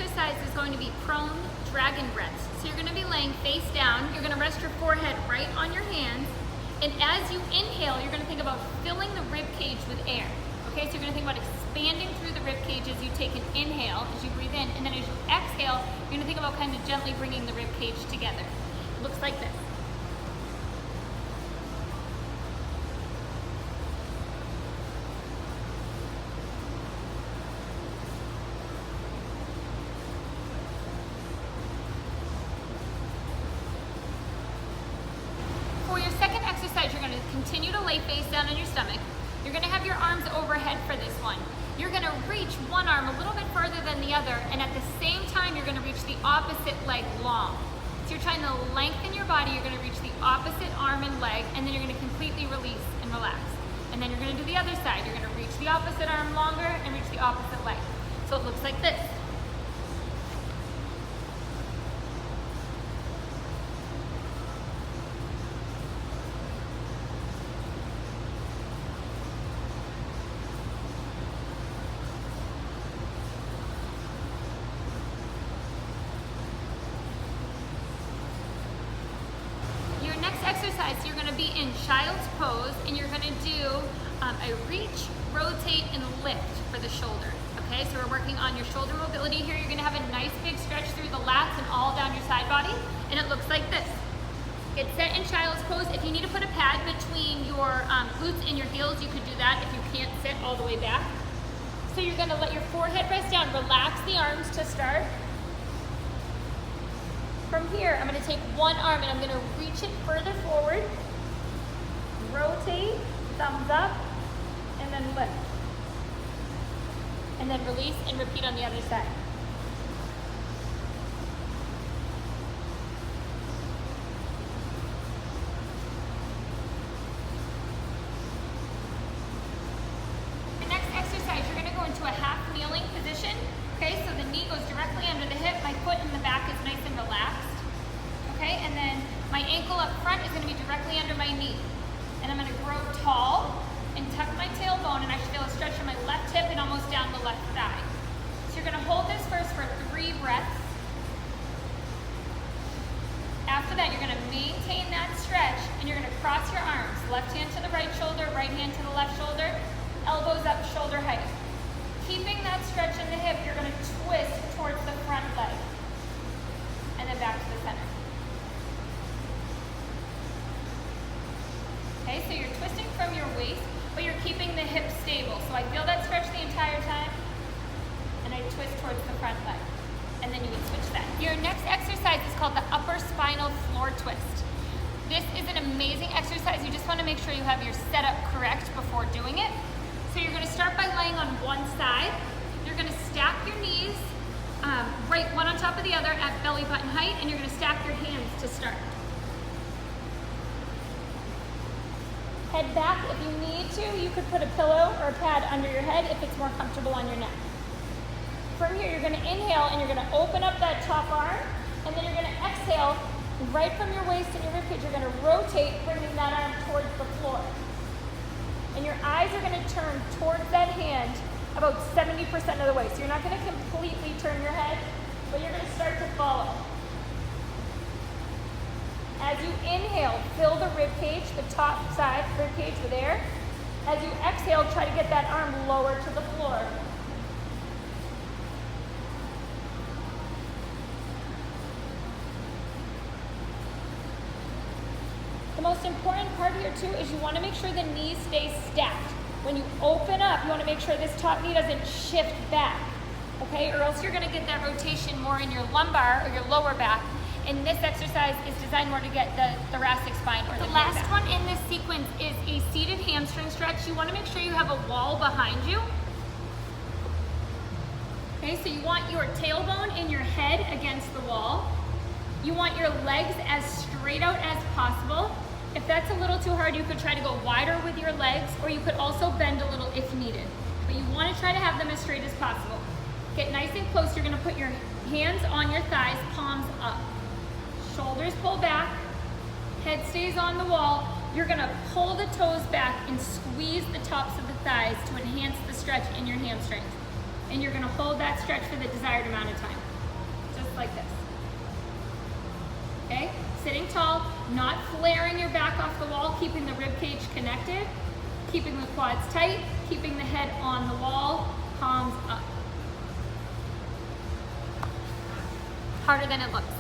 exercise is going to be prone dragon breaths. So you're going to be laying face down. You're going to rest your forehead right on your hands. And as you inhale, you're going to think about filling the rib cage with air. Okay, so you're going to think about expanding through the rib cage as you take an inhale, as you breathe in. And then as you exhale, you're going to think about kind of gently bringing the rib cage together. It looks like this. For your second exercise, you're going to continue to lay face down on your stomach. You're going to have your arms overhead for this one. You're going to reach one arm a little bit further than the other, and at the same time, you're going to reach the opposite leg long. So you're trying to lengthen your body, you're going to reach the opposite arm and leg, and then you're going to completely release and relax. And then you're going to do the other side. You're going to reach the opposite arm longer and reach the opposite leg. So it looks like this. Exercise, you're going to be in child's pose, and you're going to do a reach, rotate, and lift for the shoulder. Okay, so we're working on your shoulder mobility here. You're going to have a nice big stretch through the lats and all down your side body, and it looks like this. Get set in child's pose. If you need to put a pad between your glutes and your heels, you could do that if you can't sit all the way back. So you're going to let your forehead rest down. Relax the arms to start. From here, I'm going to take one arm and I'm going to reach it further forward, rotate, thumbs up, and then lift. And then release and repeat on the other side. Your next exercise, you're going to go into a half kneeling position. Okay, so the knee goes directly under the hip, my foot in the back is nice and relaxed. Okay, and then my ankle up front is going to be directly under my knee. And I'm going to grow tall and tuck my tailbone, and I should feel a stretch in my left hip and almost down the left thigh. So you're going to hold this first for 3 breaths. After that, you're going to maintain that stretch, and you're going to cross your arms. Left hand to the right shoulder, right hand to the left shoulder, elbows up, shoulder height. Keeping that stretch in the hip, you're going to twist towards the front leg. And then back to the center. Okay, so you're twisting from your waist, but you're keeping the hip stable. So I feel that stretch the entire time, and I twist towards the front leg. And then you would switch that. Your next exercise is called the upper spinal floor twist. This is an amazing exercise. You just want to make sure you have your setup correct before doing it. So you're going to start by laying on one side. You're going to stack your knees right one on top of the other at belly button height, and you're going to stack your hands to start. Head back if you need to. You could put a pillow or a pad under your head if it's more comfortable on your neck. From here, you're going to inhale and you're going to open up that top arm, and then you're going to exhale right from your waist and your ribcage. You're going to rotate, bringing that arm towards the floor. And your eyes are going to turn towards that hand about 70% of the way. So you're not going to completely turn your head, but you're going to start to follow. As you inhale, fill the rib cage, the top side rib cage with air. As you exhale, try to get that arm lower to the floor. The most important part here too is you want to make sure the knees stay stacked. When you open up, you want to make sure this top knee doesn't shift back, okay? Or else you're going to get that rotation more in your lumbar or your lower back. And this exercise is designed more to get the thoracic spine or the last one in this sequence is a seated hamstring stretch. You want to make sure you have a wall behind you. Okay, so you want your tailbone and your head against the wall. You want your legs as straight out as possible. If that's a little too hard, you could try to go wider with your legs, or you could also bend a little if needed. But you want to try to have them as straight as possible. Get nice and close. You're going to put your hands on your thighs, palms up. Shoulders pull back, head stays on the wall. You're going to pull the toes back and squeeze the tops of the thighs to enhance the stretch in your hamstrings. And you're going to hold that stretch for the desired amount of time. like this. Okay? Sitting tall, not flaring your back off the wall, keeping the rib cage connected, keeping the quads tight, keeping the head on the wall, palms up. Harder than it looks.